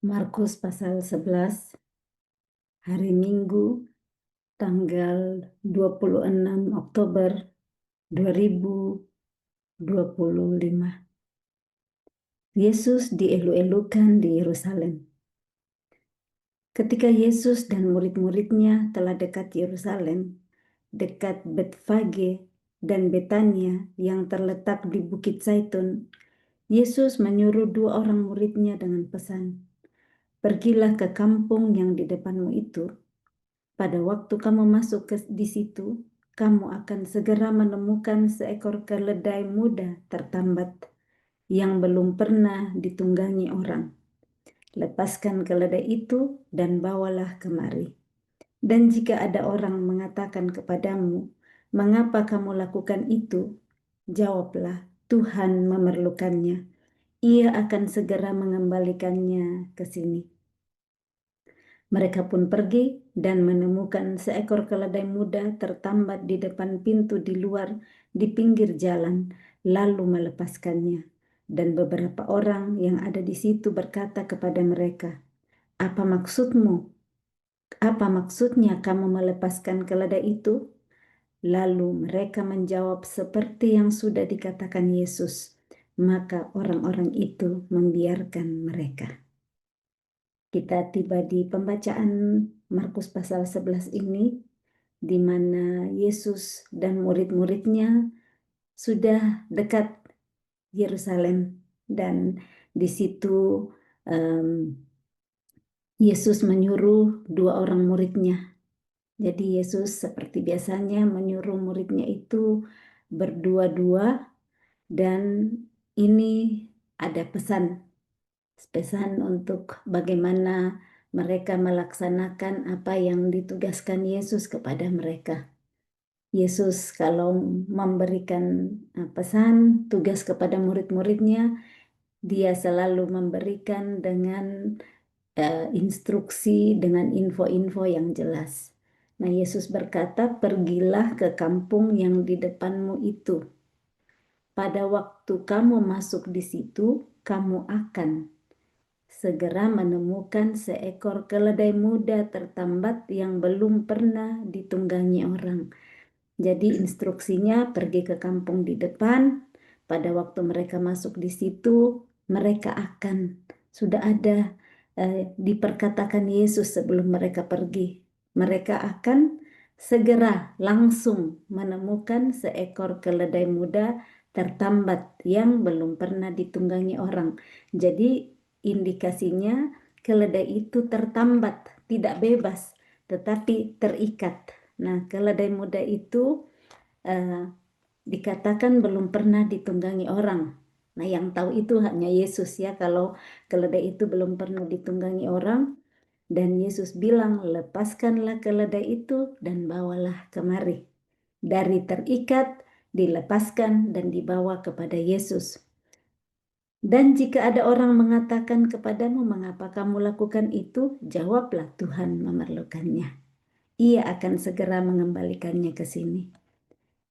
Markus pasal 11, hari Minggu, tanggal 26 Oktober 2025. Yesus dielu-elukan di Yerusalem. Ketika Yesus dan murid-muridnya telah dekat Yerusalem, dekat Betfage dan Betania yang terletak di Bukit Zaitun, Yesus menyuruh 2 orang muridnya dengan pesan, "Pergilah ke kampung yang di depanmu itu. Pada waktu kamu masuk di situ, kamu akan segera menemukan seekor keledai muda tertambat yang belum pernah ditunggangi orang. Lepaskan keledai itu dan bawalah kemari. Dan jika ada orang mengatakan kepadamu, 'Mengapa kamu lakukan itu?' Jawablah, 'Tuhan memerlukannya. Ia akan segera mengembalikannya ke sini.' Mereka pun pergi dan menemukan seekor keledai muda tertambat di depan pintu di luar di pinggir jalan, lalu melepaskannya. Dan beberapa orang yang ada di situ berkata kepada mereka, "Apa maksudmu? Apa maksudnya kamu melepaskan keledai itu?" Lalu mereka menjawab seperti yang sudah dikatakan Yesus. Maka orang-orang itu membiarkan mereka. Kita tiba di pembacaan Markus pasal 11 ini, di mana Yesus dan murid-muridnya sudah dekat Yerusalem, dan di situ Yesus menyuruh 2 orang muridnya. Jadi Yesus seperti biasanya menyuruh muridnya itu berdua-dua, dan ini ada pesan untuk bagaimana mereka melaksanakan apa yang ditugaskan Yesus kepada mereka. Yesus kalau memberikan pesan, tugas kepada murid-muridnya, dia selalu memberikan dengan instruksi, dengan info-info yang jelas. Nah, Yesus berkata, "Pergilah ke kampung yang di depanmu itu. Pada waktu kamu masuk di situ, kamu akan segera menemukan seekor keledai muda tertambat yang belum pernah ditunggangi orang." Jadi instruksinya pergi ke kampung di depan. Pada waktu mereka masuk di situ, mereka akan sudah ada diperkatakan Yesus sebelum mereka pergi. Mereka akan segera langsung menemukan seekor keledai muda tertambat yang belum pernah ditunggangi orang. Jadi indikasinya keledai itu tertambat, tidak bebas, tetapi terikat. Nah, keledai muda itu dikatakan belum pernah ditunggangi orang. Nah, yang tahu itu hanya Yesus ya, kalau keledai itu belum pernah ditunggangi orang. Dan Yesus bilang, "Lepaskanlah keledai itu dan bawalah kemari." Dari terikat, dilepaskan dan dibawa kepada Yesus. Dan jika ada orang mengatakan kepadamu, "Mengapa kamu lakukan itu?" Jawablah, "Tuhan memerlukannya. Ia akan segera mengembalikannya ke sini."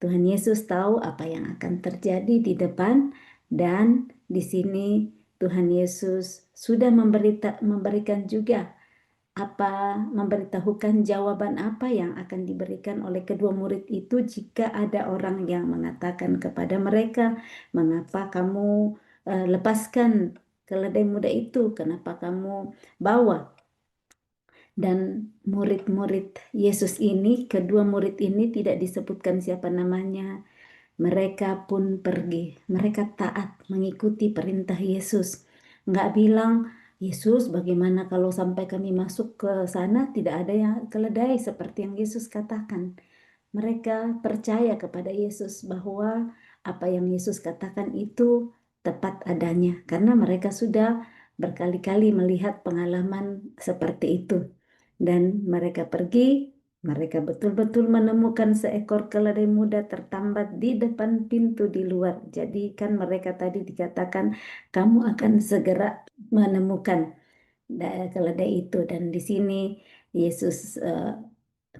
Tuhan Yesus tahu apa yang akan terjadi di depan, dan di sini Tuhan Yesus sudah memberikan juga memberitahukan jawaban apa yang akan diberikan oleh kedua murid itu jika ada orang yang mengatakan kepada mereka, "Mengapa kamu lepaskan keledai muda itu? Kenapa kamu bawa?" Dan murid-murid Yesus ini, kedua murid ini tidak disebutkan siapa namanya. Mereka pun pergi. Mereka taat mengikuti perintah Yesus. Nggak bilang, "Yesus, bagaimana kalau sampai kami masuk ke sana tidak ada yang keledai," seperti yang Yesus katakan. Mereka percaya kepada Yesus bahwa apa yang Yesus katakan itu tepat adanya, karena mereka sudah berkali-kali melihat pengalaman seperti itu. Dan mereka pergi, mereka betul-betul menemukan seekor keledai muda tertambat di depan pintu di luar. Jadi kan mereka tadi dikatakan, "Kamu akan segera menemukan keledai itu." Dan di sini Yesus,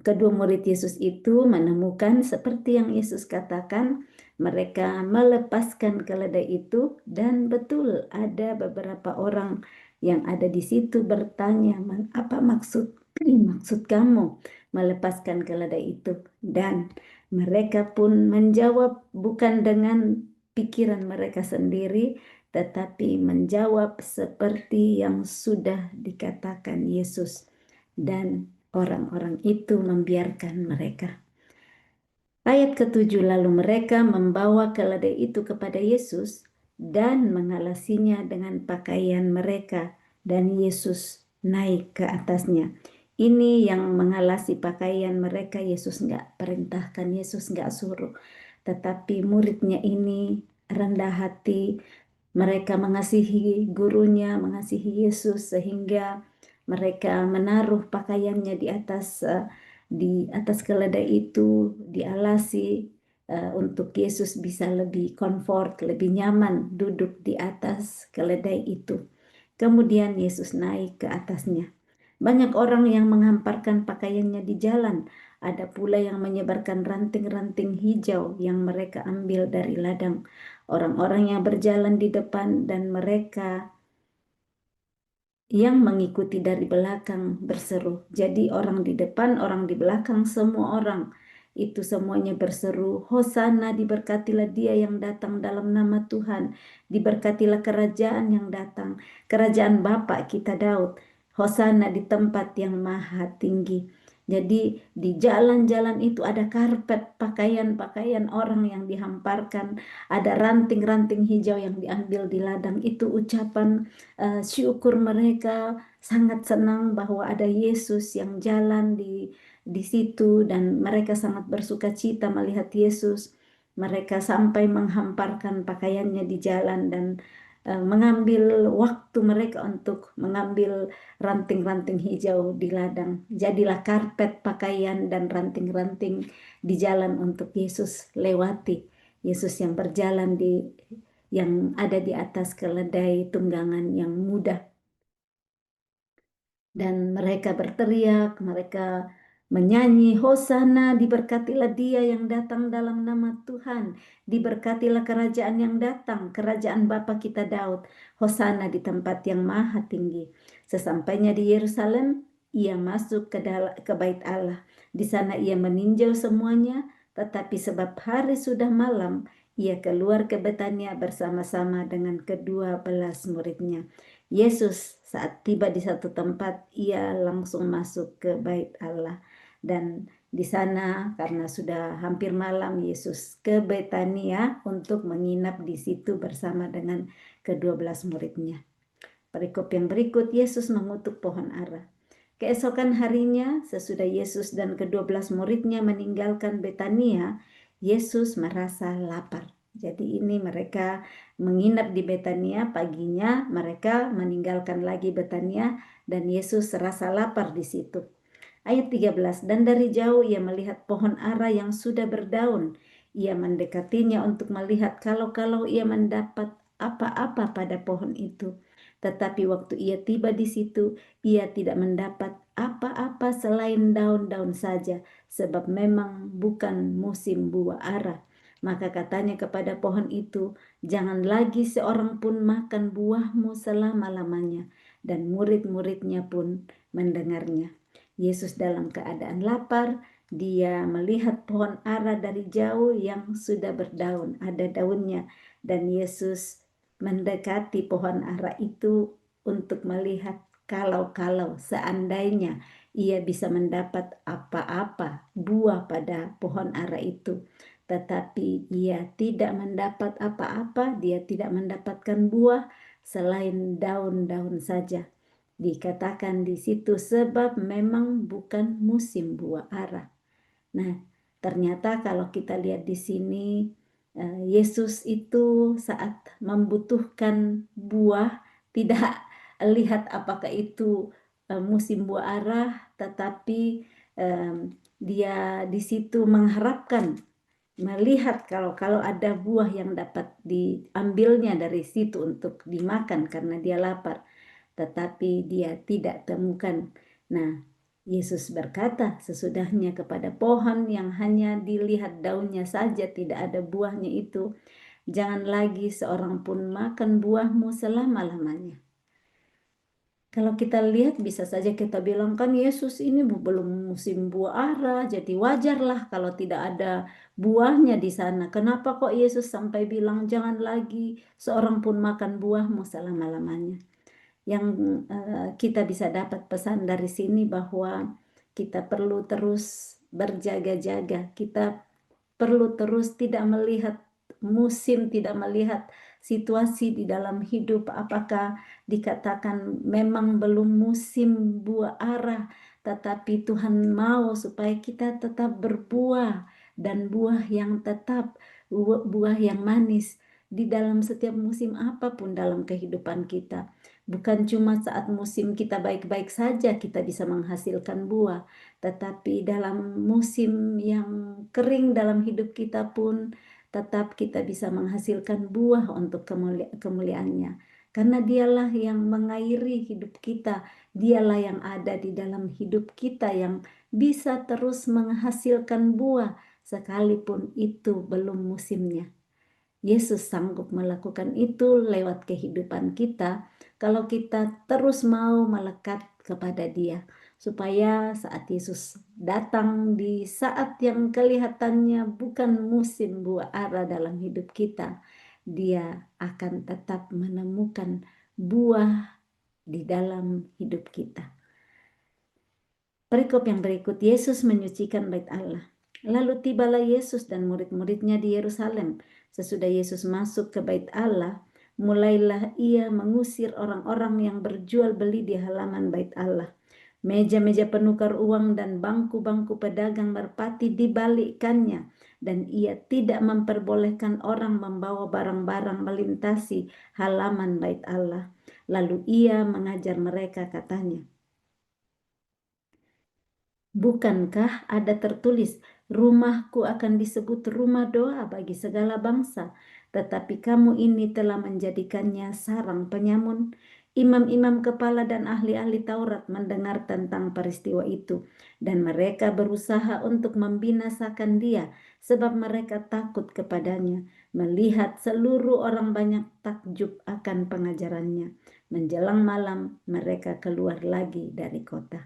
kedua murid Yesus itu menemukan seperti yang Yesus katakan. Mereka melepaskan keledai itu, dan betul ada beberapa orang yang ada di situ bertanya, apa maksud maksud kamu melepaskan keledai itu? Dan mereka pun menjawab bukan dengan pikiran mereka sendiri, tetapi menjawab seperti yang sudah dikatakan Yesus. Dan orang-orang itu membiarkan mereka. Ayat ke-7, lalu mereka membawa keledai itu kepada Yesus dan mengalasinya dengan pakaian mereka, dan Yesus naik ke atasnya. Ini yang mengalasi pakaian mereka, Yesus nggak perintahkan, Yesus nggak suruh. Tetapi muridnya ini rendah hati, mereka mengasihi gurunya, mengasihi Yesus, sehingga mereka menaruh pakaiannya di atas keledai itu, dialasi untuk Yesus bisa lebih comfort, lebih nyaman duduk di atas keledai itu. Kemudian Yesus naik ke atasnya. Banyak orang yang menghamparkan pakaiannya di jalan. Ada pula yang menyebarkan ranting-ranting hijau yang mereka ambil dari ladang. Orang-orang yang berjalan di depan dan mereka yang mengikuti dari belakang berseru. Jadi orang di depan, orang di belakang, semua orang itu semuanya berseru, Hosana, diberkatilah dia yang datang dalam nama Tuhan, diberkatilah kerajaan yang datang, kerajaan Bapa kita Daud, Hosana di tempat yang maha tinggi. Jadi di jalan-jalan itu ada karpet pakaian-pakaian orang yang dihamparkan, ada ranting-ranting hijau yang diambil di ladang. Itu ucapan syukur mereka, sangat senang bahwa ada Yesus yang jalan di situ, dan mereka sangat bersuka cita melihat Yesus. Mereka sampai menghamparkan pakaiannya di jalan dan mengambil waktu mereka untuk mengambil ranting-ranting hijau di ladang. Jadilah karpet pakaian dan ranting-ranting di jalan untuk Yesus lewati. Yesus yang berjalan yang ada di atas keledai tunggangan yang muda. Dan mereka berteriak, mereka menyanyi, Hosana, diberkatilah dia yang datang dalam nama Tuhan, diberkatilah kerajaan yang datang, kerajaan Bapa kita Daud, Hosana di tempat yang maha tinggi. Sesampainya di Yerusalem, ia masuk ke bait Allah. Di sana ia meninjau semuanya, tetapi sebab hari sudah malam, ia keluar ke Betania bersama-sama dengan ke-12 muridnya. Yesus saat tiba di satu tempat, ia langsung masuk ke bait Allah. Dan di sana karena sudah hampir malam, Yesus ke Betania untuk menginap di situ bersama dengan ke-12 muridnya. Perikop yang berikut, Yesus mengutuk pohon ara. Keesokan harinya, sesudah Yesus dan ke-12 muridnya meninggalkan Betania, Yesus merasa lapar. Jadi ini mereka menginap di Betania, paginya mereka meninggalkan lagi Betania dan Yesus rasa lapar di situ. Ayat 13, dan dari jauh ia melihat pohon ara yang sudah berdaun. Ia mendekatinya untuk melihat kalau ia mendapat apa-apa pada pohon itu. Tetapi waktu ia tiba di situ, ia tidak mendapat apa-apa selain daun-daun saja, sebab memang bukan musim buah ara. Maka katanya kepada pohon itu, jangan lagi seorang pun makan buahmu selama-lamanya. Dan murid-muridnya pun mendengarnya. Yesus dalam keadaan lapar, dia melihat pohon ara dari jauh yang sudah berdaun, ada daunnya. Dan Yesus mendekati pohon ara itu untuk melihat kalau seandainya ia bisa mendapat apa-apa buah pada pohon ara itu. Tetapi ia tidak mendapat apa-apa, dia tidak mendapatkan buah selain daun-daun saja. Dikatakan di situ sebab memang bukan musim buah ara. Nah, ternyata kalau kita lihat di sini, Yesus itu saat membutuhkan buah tidak lihat apakah itu musim buah ara, tetapi dia di situ mengharapkan melihat kalau ada buah yang dapat diambilnya dari situ untuk dimakan karena dia lapar, tetapi dia tidak temukan. Nah, Yesus berkata sesudahnya kepada pohon yang hanya dilihat daunnya saja, tidak ada buahnya itu, jangan lagi seorang pun makan buahmu selama-lamanya. Kalau kita lihat bisa saja kita bilang kan Yesus ini belum musim buah ara, jadi wajarlah kalau tidak ada buahnya di sana. Kenapa kok Yesus sampai bilang jangan lagi seorang pun makan buahmu selama-lamanya? Yang kita bisa dapat pesan dari sini bahwa kita perlu terus berjaga-jaga. Kita perlu terus tidak melihat musim, tidak melihat situasi di dalam hidup. Apakah dikatakan memang belum musim buah ara, tetapi Tuhan mau supaya kita tetap berbuah dan buah yang tetap, buah yang manis di dalam setiap musim apapun dalam kehidupan kita. Bukan cuma saat musim kita baik-baik saja kita bisa menghasilkan buah, tetapi dalam musim yang kering dalam hidup kita pun tetap kita bisa menghasilkan buah untuk kemuliaannya. Karena dialah yang mengairi hidup kita, dialah yang ada di dalam hidup kita yang bisa terus menghasilkan buah sekalipun itu belum musimnya. Yesus sanggup melakukan itu lewat kehidupan kita kalau kita terus mau melekat kepada Dia, supaya saat Yesus datang di saat yang kelihatannya bukan musim buah ara dalam hidup kita, Dia akan tetap menemukan buah di dalam hidup kita. Perikop yang berikut, Yesus menyucikan bait Allah. Lalu tibalah Yesus dan murid-muridnya di Yerusalem. Sesudah Yesus masuk ke bait Allah, mulailah ia mengusir orang-orang yang berjual beli di halaman bait Allah. Meja-meja penukar uang dan bangku-bangku pedagang merpati dibalikkannya, dan ia tidak memperbolehkan orang membawa barang-barang melintasi halaman bait Allah. Lalu ia mengajar mereka, katanya, bukankah ada tertulis, rumahku akan disebut rumah doa bagi segala bangsa, tetapi kamu ini telah menjadikannya sarang penyamun. Imam-imam kepala dan ahli-ahli Taurat mendengar tentang peristiwa itu, dan mereka berusaha untuk membinasakan dia, sebab mereka takut kepadanya, melihat seluruh orang banyak takjub akan pengajarannya. Menjelang malam, mereka keluar lagi dari kota.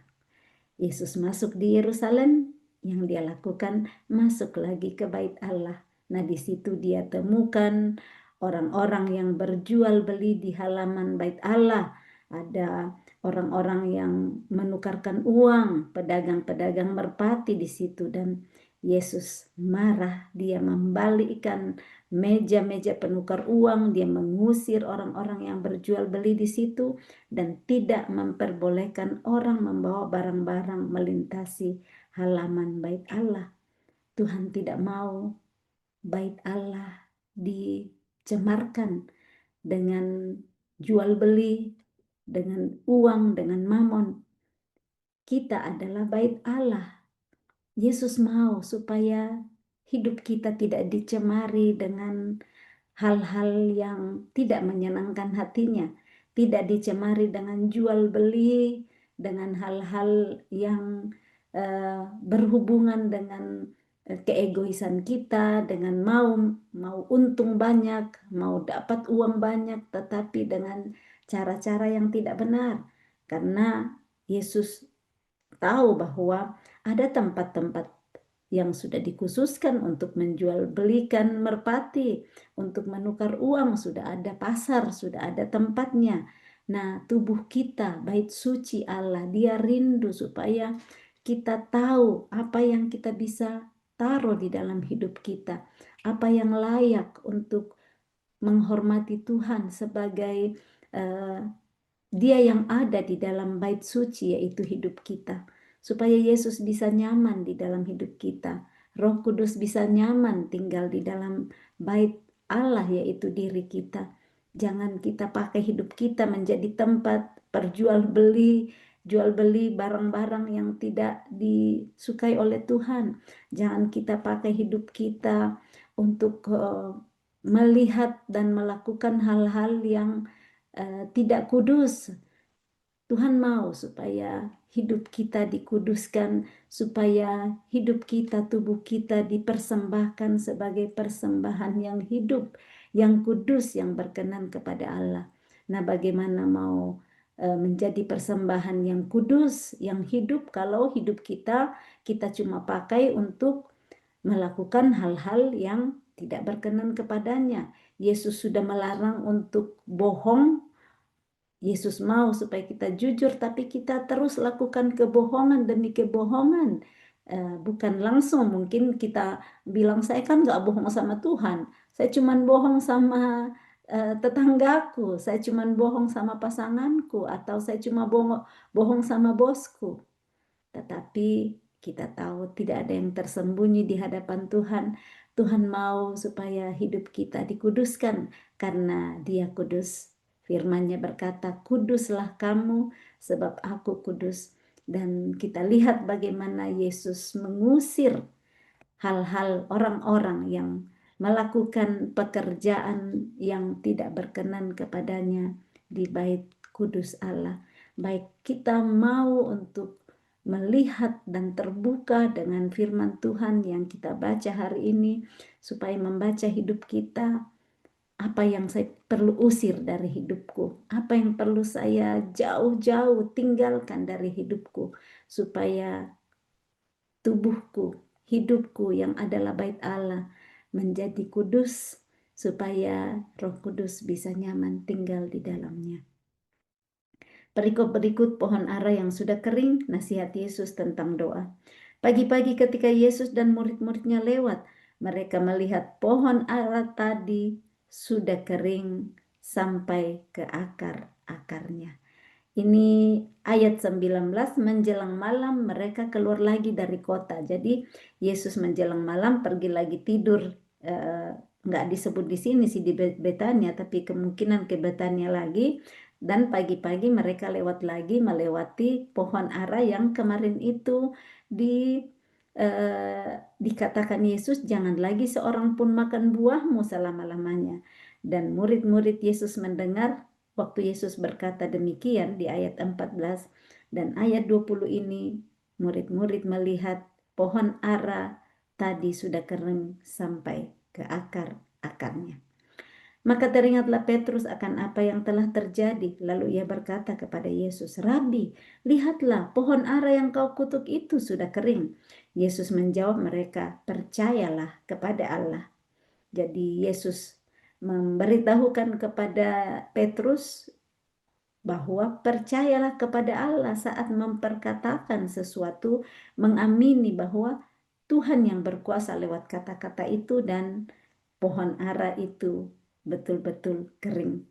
Yesus masuk di Yerusalem, yang dia lakukan masuk lagi ke bait Allah. Nah, di situ dia temukan orang-orang yang berjual beli di halaman bait Allah. Ada orang-orang yang menukarkan uang, pedagang-pedagang merpati di situ, dan Yesus marah, dia membalikkan meja-meja penukar uang, dia mengusir orang-orang yang berjual beli di situ, dan tidak memperbolehkan orang membawa barang-barang melintasi halaman bait Allah. Tuhan tidak mau bait Allah dicemarkan dengan jual beli, dengan uang, dengan mamon. Kita adalah bait Allah. Yesus mau supaya hidup kita tidak dicemari dengan hal-hal yang tidak menyenangkan hatinya, tidak dicemari dengan jual beli, dengan hal-hal yang berhubungan dengan keegoisan kita, dengan mau untung banyak, mau dapat uang banyak, tetapi dengan cara-cara yang tidak benar. Karena Yesus tahu bahwa ada tempat-tempat yang sudah dikhususkan untuk menjual belikan merpati, untuk menukar uang, sudah ada pasar, sudah ada tempatnya. Nah, tubuh kita, bait suci Allah, dia rindu supaya kita tahu apa yang kita bisa taruh di dalam hidup kita, apa yang layak untuk menghormati Tuhan sebagai Dia yang ada di dalam bait suci, yaitu hidup kita. Supaya Yesus bisa nyaman di dalam hidup kita. Roh Kudus bisa nyaman tinggal di dalam bait Allah, yaitu diri kita. Jangan kita pakai hidup kita menjadi tempat jual beli barang-barang yang tidak disukai oleh Tuhan. Jangan kita pakai hidup kita untuk melihat dan melakukan hal-hal yang tidak kudus. Tuhan mau supaya hidup kita dikuduskan, supaya hidup kita, tubuh kita dipersembahkan sebagai persembahan yang hidup, yang kudus, yang berkenan kepada Allah. Nah, bagaimana mau menjadi persembahan yang kudus, yang hidup. Kalau hidup kita cuma pakai untuk melakukan hal-hal yang tidak berkenan kepadanya. Yesus sudah melarang untuk bohong. Yesus mau supaya kita jujur, tapi kita terus lakukan kebohongan demi kebohongan. Bukan langsung, mungkin kita bilang, saya kan nggak bohong sama Tuhan, saya cuma bohong sama tetanggaku, saya cuma bohong sama pasanganku, atau saya cuma bohong sama bosku. Tetapi kita tahu tidak ada yang tersembunyi di hadapan Tuhan. Tuhan mau supaya hidup kita dikuduskan karena Dia kudus. Firman-Nya berkata, kuduslah kamu sebab aku kudus. Dan kita lihat bagaimana Yesus mengusir hal-hal orang-orang yang melakukan pekerjaan yang tidak berkenan kepadanya di bait kudus Allah. Baik kita mau untuk melihat dan terbuka dengan firman Tuhan yang kita baca hari ini, supaya membaca hidup kita, apa yang saya perlu usir dari hidupku, apa yang perlu saya jauh-jauh tinggalkan dari hidupku, supaya tubuhku, hidupku yang adalah bait Allah menjadi kudus, supaya Roh Kudus bisa nyaman tinggal di dalamnya. Perikop berikut pohon ara yang sudah kering, nasihat Yesus tentang doa. Pagi-pagi ketika Yesus dan murid-muridnya lewat, mereka melihat pohon ara tadi sudah kering sampai ke akar-akarnya. Ini ayat 19, menjelang malam mereka keluar lagi dari kota. Jadi Yesus menjelang malam pergi lagi tidur. Nggak disebut di sini sih di Betania, tapi kemungkinan ke Betania lagi. Dan pagi-pagi mereka lewat lagi melewati pohon ara yang kemarin itu dikatakan Yesus, jangan lagi seorang pun makan buahmu selama-lamanya. Dan murid-murid Yesus mendengar waktu Yesus berkata demikian di ayat 14 dan ayat 20 ini, murid-murid melihat pohon ara tadi sudah kering sampai ke akar-akarnya. Maka teringatlah Petrus akan apa yang telah terjadi. Lalu ia berkata kepada Yesus, Rabi, lihatlah pohon ara yang kau kutuk itu sudah kering. Yesus menjawab mereka, percayalah kepada Allah. Jadi Yesus memberitahukan kepada Petrus bahwa percayalah kepada Allah saat memperkatakan sesuatu, mengamini bahwa Tuhan yang berkuasa lewat kata-kata itu dan pohon ara itu betul-betul kering.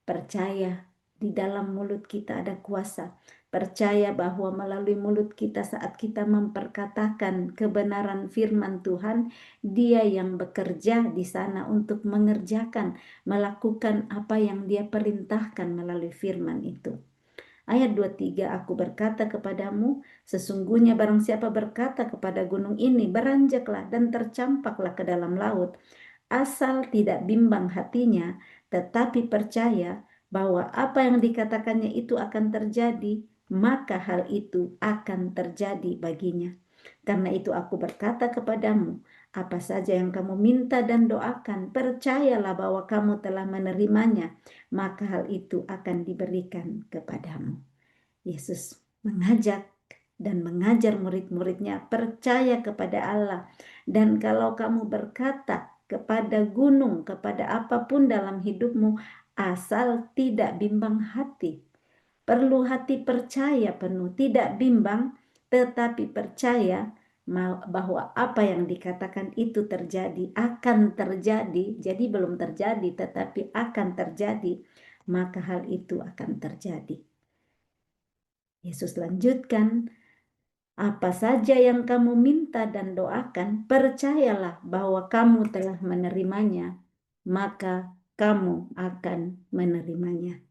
Percaya di dalam mulut kita ada kuasa. Percaya bahwa melalui mulut kita saat kita memperkatakan kebenaran firman Tuhan, Dia yang bekerja di sana untuk mengerjakan, melakukan apa yang Dia perintahkan melalui firman itu. Ayat 23, aku berkata kepadamu, sesungguhnya barang siapa berkata kepada gunung ini, beranjaklah dan tercampaklah ke dalam laut, asal tidak bimbang hatinya, tetapi percaya bahwa apa yang dikatakannya itu akan terjadi, maka hal itu akan terjadi baginya. Karena itu aku berkata kepadamu, apa saja yang kamu minta dan doakan, percayalah bahwa kamu telah menerimanya, maka hal itu akan diberikan kepadamu. Yesus mengajak dan mengajar murid-muridnya percaya kepada Allah. Dan kalau kamu berkata kepada gunung, kepada apapun dalam hidupmu, asal tidak bimbang hati. Perlu hati percaya penuh, tidak bimbang, tetapi percaya bahwa apa yang dikatakan itu terjadi, akan terjadi. Jadi belum terjadi, tetapi akan terjadi. Maka hal itu akan terjadi. Yesus lanjutkan, apa saja yang kamu minta dan doakan, percayalah bahwa kamu telah menerimanya, maka kamu akan menerimanya.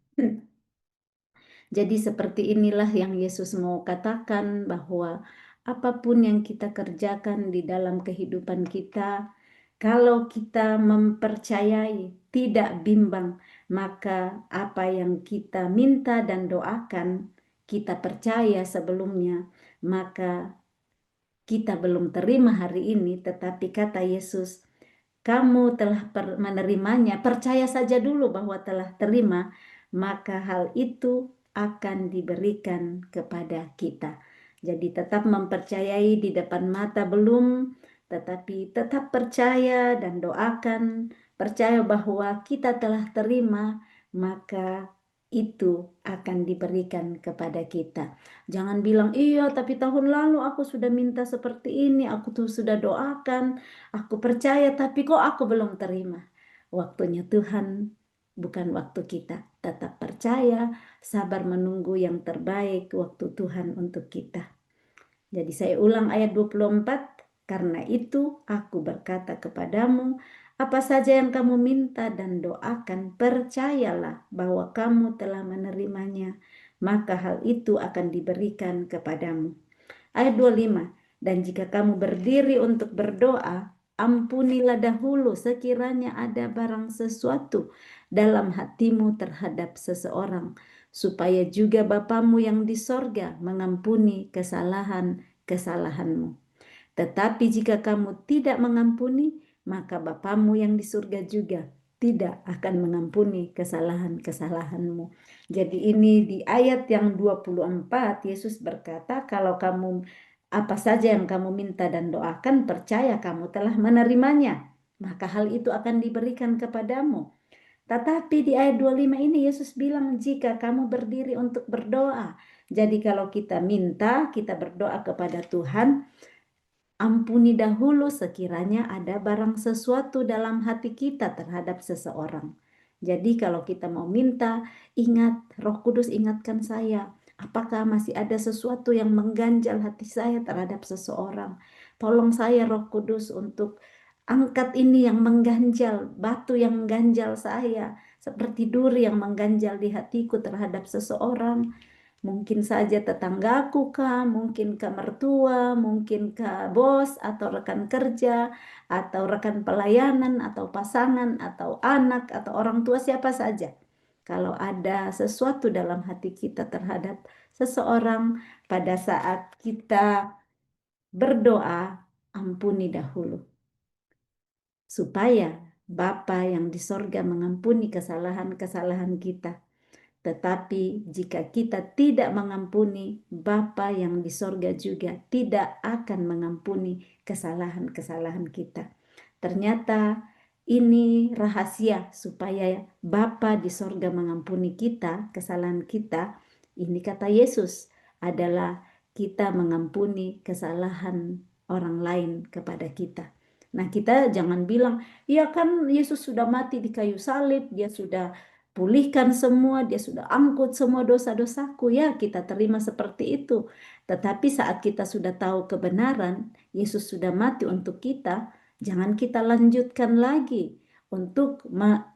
Jadi seperti inilah yang Yesus mau katakan, bahwa apapun yang kita kerjakan di dalam kehidupan kita, kalau kita mempercayai, tidak bimbang, maka apa yang kita minta dan doakan, kita percaya sebelumnya, maka kita belum terima hari ini, tetapi kata Yesus, kamu telah menerimanya, percaya saja dulu bahwa telah terima, maka hal itu akan diberikan kepada kita. Jadi tetap mempercayai di depan mata belum, tetapi tetap percaya dan doakan, percaya bahwa kita telah terima, maka itu akan diberikan kepada kita. Jangan bilang, iya tapi tahun lalu aku sudah minta seperti ini, aku tuh sudah doakan, aku percaya tapi kok aku belum terima. Waktunya Tuhan, bukan waktu kita. Tetap percaya, sabar menunggu yang terbaik waktu Tuhan untuk kita. Jadi saya ulang ayat 24, karena itu aku berkata kepadamu, apa saja yang kamu minta dan doakan, percayalah bahwa kamu telah menerimanya, maka hal itu akan diberikan kepadamu. Ayat 25, dan jika kamu berdiri untuk berdoa, ampunilah dahulu sekiranya ada barang sesuatu dalam hatimu terhadap seseorang, supaya juga Bapamu yang di sorga mengampuni kesalahan-kesalahanmu. Tetapi jika kamu tidak mengampuni, maka Bapamu yang di surga juga tidak akan mengampuni kesalahan-kesalahanmu. Jadi ini di ayat yang 24, Yesus berkata, kalau kamu apa saja yang kamu minta dan doakan, percaya kamu telah menerimanya, maka hal itu akan diberikan kepadamu. Tetapi di ayat 25 ini Yesus bilang, jika kamu berdiri untuk berdoa. Jadi kalau kita minta, kita berdoa kepada Tuhan, ampuni dahulu sekiranya ada barang sesuatu dalam hati kita terhadap seseorang. Jadi kalau kita mau minta, ingat, Roh Kudus ingatkan saya, apakah masih ada sesuatu yang mengganjal hati saya terhadap seseorang. Tolong saya Roh Kudus untuk angkat ini yang mengganjal, batu yang mengganjal saya, seperti duri yang mengganjal di hatiku terhadap seseorang. Mungkin saja tetanggaku kah, mungkin ke mertua, mungkin ke bos atau rekan kerja, atau rekan pelayanan, atau pasangan, atau anak, atau orang tua, siapa saja. Kalau ada sesuatu dalam hati kita terhadap seseorang, pada saat kita berdoa, ampuni dahulu. Supaya Bapa yang di sorga mengampuni kesalahan-kesalahan kita. Tetapi jika kita tidak mengampuni, Bapa yang di sorga juga tidak akan mengampuni kesalahan-kesalahan kita. Ternyata ini rahasia supaya Bapa di sorga mengampuni kita, kesalahan kita. Ini kata Yesus adalah kita mengampuni kesalahan orang lain kepada kita. Nah, kita jangan bilang, ya kan Yesus sudah mati di kayu salib, dia sudah pulihkan semua, dia sudah angkut semua dosa-dosaku. Ya, kita terima seperti itu. Tetapi saat kita sudah tahu kebenaran, Yesus sudah mati untuk kita, jangan kita lanjutkan lagi untuk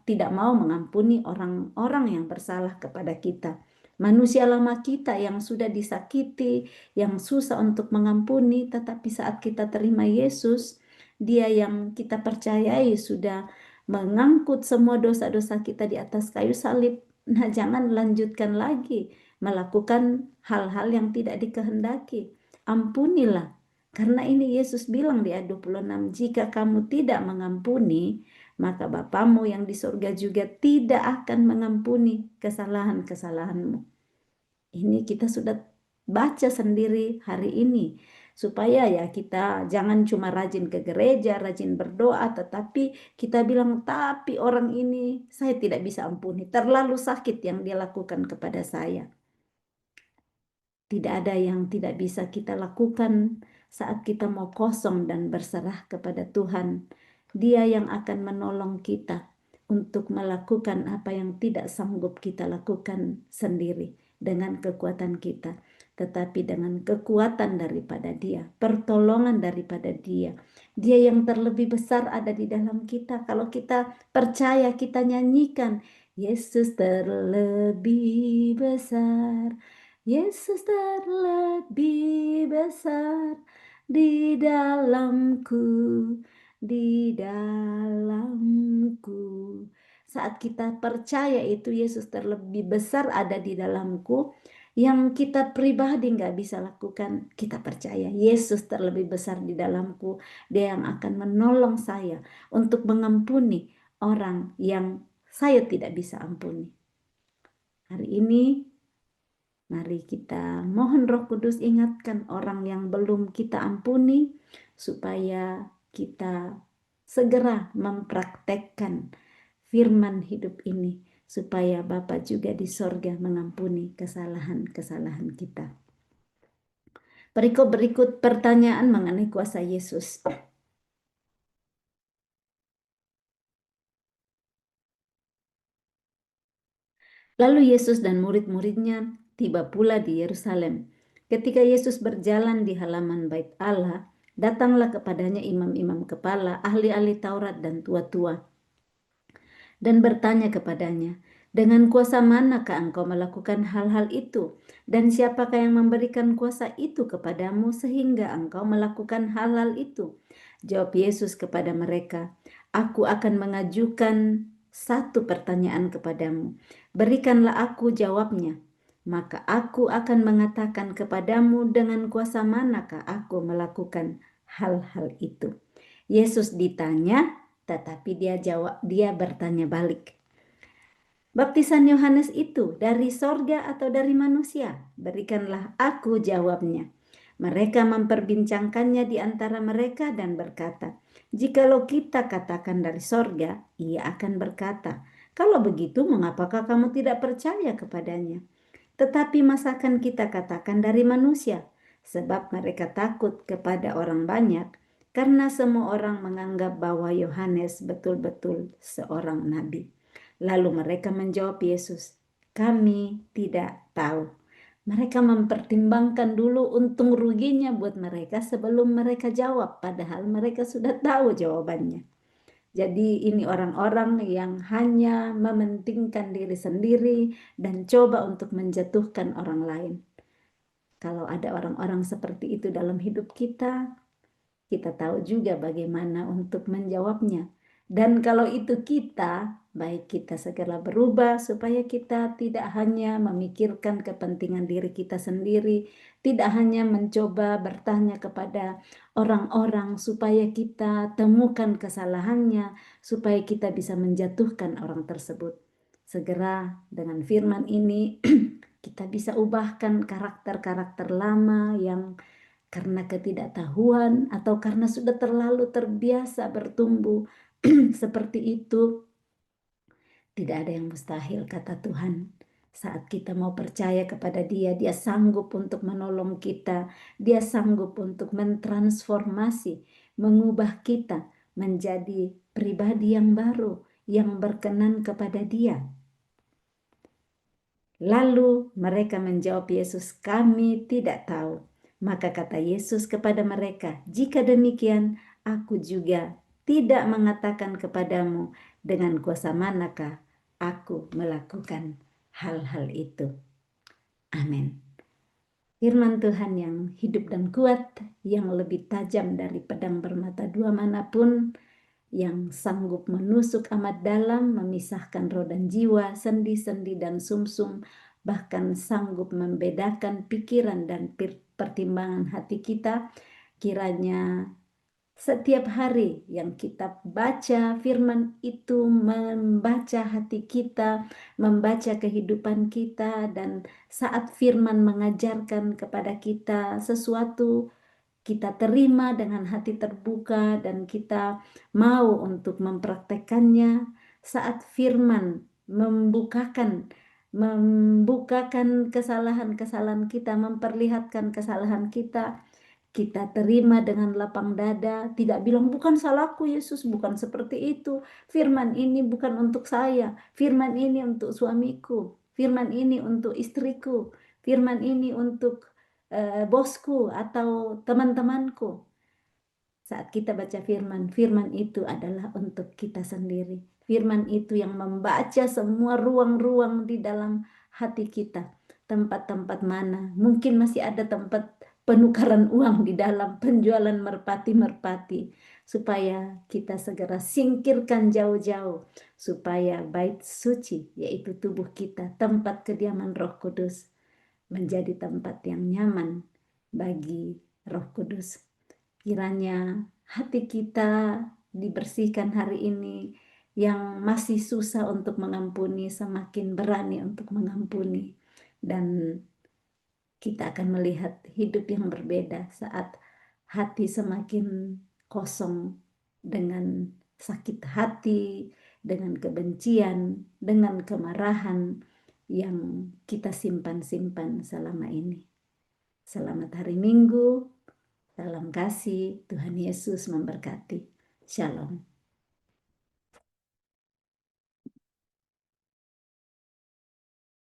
tidak mau mengampuni orang-orang yang bersalah kepada kita. Manusia lama kita yang sudah disakiti, yang susah untuk mengampuni, tetapi saat kita terima Yesus, dia yang kita percayai sudah mengangkut semua dosa-dosa kita di atas kayu salib. Nah, jangan lanjutkan lagi melakukan hal-hal yang tidak dikehendaki. Ampunilah. Karena ini Yesus bilang di ayat 26, jika kamu tidak mengampuni, maka Bapamu yang di surga juga tidak akan mengampuni kesalahan-kesalahanmu. Ini kita sudah baca sendiri hari ini. Supaya ya kita jangan cuma rajin ke gereja, rajin berdoa, tetapi kita bilang, tapi orang ini saya tidak bisa ampuni. Terlalu sakit yang dia lakukan kepada saya. Tidak ada yang tidak bisa kita lakukan saat kita mau kosong dan berserah kepada Tuhan. Dia yang akan menolong kita untuk melakukan apa yang tidak sanggup kita lakukan sendiri dengan kekuatan kita, tetapi dengan kekuatan daripada Dia, pertolongan daripada Dia. Dia yang terlebih besar ada di dalam kita. Kalau kita percaya, kita nyanyikan, Yesus terlebih besar. Yesus terlebih besar di dalamku, di dalamku. Saat kita percaya itu Yesus terlebih besar ada di dalamku, yang kita pribadi nggak bisa lakukan, kita percaya Yesus terlebih besar di dalamku. Dia yang akan menolong saya untuk mengampuni orang yang saya tidak bisa ampuni. Hari ini Mari kita mohon Roh Kudus ingatkan orang yang belum kita ampuni, supaya kita segera mempraktekkan firman hidup ini, supaya Bapa juga di sorga mengampuni kesalahan-kesalahan kita. Berikut pertanyaan mengenai kuasa Yesus. Lalu Yesus dan murid-muridnya tiba pula di Yerusalem. Ketika Yesus berjalan di halaman bait Allah, datanglah kepadanya imam-imam kepala, ahli-ahli Taurat dan tua-tua, dan bertanya kepadanya, "Dengan kuasa manakah engkau melakukan hal-hal itu? Dan siapakah yang memberikan kuasa itu kepadamu sehingga engkau melakukan hal-hal itu?" Jawab Yesus kepada mereka, "Aku akan mengajukan satu pertanyaan kepadamu. Berikanlah aku jawabnya. Maka aku akan mengatakan kepadamu dengan kuasa manakah aku melakukan hal-hal itu." Yesus ditanya, tetapi dia bertanya balik, "Baptisan Yohanes itu dari sorga atau dari manusia? Berikanlah aku jawabnya." Mereka memperbincangkannya di antara mereka dan berkata, "Jikalau kita katakan dari sorga, ia akan berkata, 'Kalau begitu, mengapakah kamu tidak percaya kepadanya?' Tetapi masakan kita katakan dari manusia?" Sebab mereka takut kepada orang banyak, karena semua orang menganggap bahwa Yohanes betul-betul seorang nabi. Lalu mereka menjawab Yesus, "Kami tidak tahu." Mereka mempertimbangkan dulu untung ruginya buat mereka sebelum mereka jawab, padahal mereka sudah tahu jawabannya. Jadi ini orang-orang yang hanya mementingkan diri sendiri dan coba untuk menjatuhkan orang lain. Kalau ada orang-orang seperti itu dalam hidup kita tahu juga bagaimana untuk menjawabnya. Dan kalau itu kita, baik kita segera berubah supaya kita tidak hanya memikirkan kepentingan diri kita sendiri, tidak hanya mencoba bertanya kepada orang-orang supaya kita temukan kesalahannya, supaya kita bisa menjatuhkan orang tersebut. Segera dengan firman ini kita bisa ubahkan karakter-karakter lama yang karena ketidaktahuan atau karena sudah terlalu terbiasa bertumbuh seperti itu. Tidak ada yang mustahil, kata Tuhan. Saat kita mau percaya kepada Dia, Dia sanggup untuk menolong kita. Dia sanggup untuk mentransformasi, mengubah kita menjadi pribadi yang baru, yang berkenan kepada Dia. Lalu mereka menjawab Yesus, "Kami tidak tahu." Maka kata Yesus kepada mereka, "Jika demikian, aku juga tidak mengatakan kepadamu dengan kuasa manakah aku melakukan hal-hal itu." Amin. Firman Tuhan yang hidup dan kuat, yang lebih tajam dari pedang bermata dua manapun, yang sanggup menusuk amat dalam, memisahkan roh dan jiwa, sendi-sendi dan sumsum, bahkan sanggup membedakan pikiran dan pertimbangan hati kita. Kiranya setiap hari yang kita baca firman itu, membaca hati kita, membaca kehidupan kita, dan saat firman mengajarkan kepada kita sesuatu, kita terima dengan hati terbuka dan kita mau untuk mempraktekkannya. Saat firman membukakan kesalahan-kesalahan kita, memperlihatkan kesalahan kita terima dengan lapang dada, tidak bilang, "Bukan salahku Yesus, bukan seperti itu. Firman ini bukan untuk saya, firman ini untuk suamiku, firman ini untuk istriku, firman ini untuk bosku atau teman-temanku." Saat kita baca firman, firman itu adalah untuk kita sendiri. Firman itu yang membaca semua ruang-ruang di dalam hati kita. Tempat-tempat mana, mungkin masih ada tempat penukaran uang di dalam, penjualan merpati-merpati. Supaya kita segera singkirkan jauh-jauh. Supaya bait suci, yaitu tubuh kita, tempat kediaman Roh Kudus, menjadi tempat yang nyaman bagi Roh Kudus. Kiranya hati kita dibersihkan hari ini, yang masih susah untuk mengampuni semakin berani untuk mengampuni, dan kita akan melihat hidup yang berbeda saat hati semakin kosong dengan sakit hati, dengan kebencian, dengan kemarahan yang kita simpan-simpan selama ini. Selamat hari Minggu, salam kasih, Tuhan Yesus memberkati. Shalom.